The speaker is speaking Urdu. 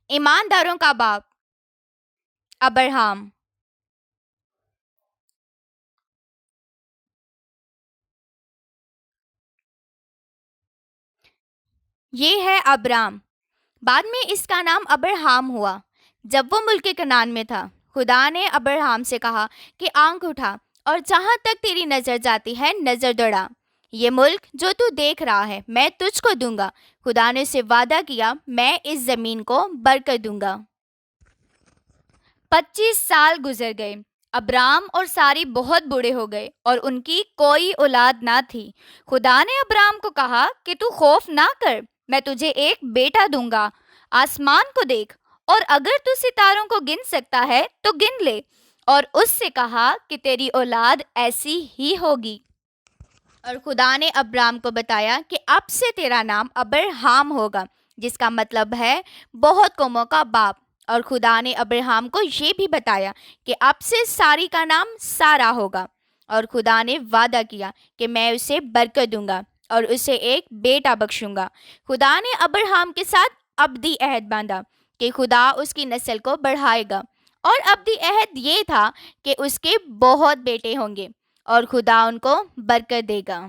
ایمانداروں کا باپ ابراہم۔ یہ ہے ابرام، بعد میں اس کا نام ابرہام ہوا۔ جب وہ ملک کنعان میں تھا، خدا نے ابرہام سے کہا کہ آنکھ اٹھا اور جہاں تک تیری نظر جاتی ہے نظر دوڑا، یہ ملک جو تو دیکھ رہا ہے میں تجھ کو دوں گا۔ خدا نے اسے وعدہ کیا، میں اس زمین کو برکت دوں گا۔ 25 سال گزر گئے، ابرام اور ساری بہت بوڑھے ہو گئے اور ان کی کوئی اولاد نہ تھی۔ خدا نے ابرام کو کہا کہ تو خوف نہ کر، میں تجھے ایک بیٹا دوں گا۔ آسمان کو دیکھ اور اگر تو ستاروں کو گن سکتا ہے تو گن لے۔ اور اس سے کہا کہ تیری اولاد ایسی ہی ہوگی۔ اور خدا نے ابرام کو بتایا کہ اب سے تیرا نام ابرہام ہوگا، جس کا مطلب ہے بہت قوموں کا باپ۔ اور خدا نے ابراہم کو یہ بھی بتایا کہ اب سے ساری کا نام سارا ہوگا۔ اور خدا نے وعدہ کیا کہ میں اسے برکت دوں گا اور اسے ایک بیٹا بخشوں گا۔ خدا نے ابراہم کے ساتھ ابدی عہد باندھا کہ خدا اس کی نسل کو بڑھائے گا، اور ابدی عہد یہ تھا کہ اس کے بہت بیٹے ہوں گے اور خدا ان کو برکت دے گا۔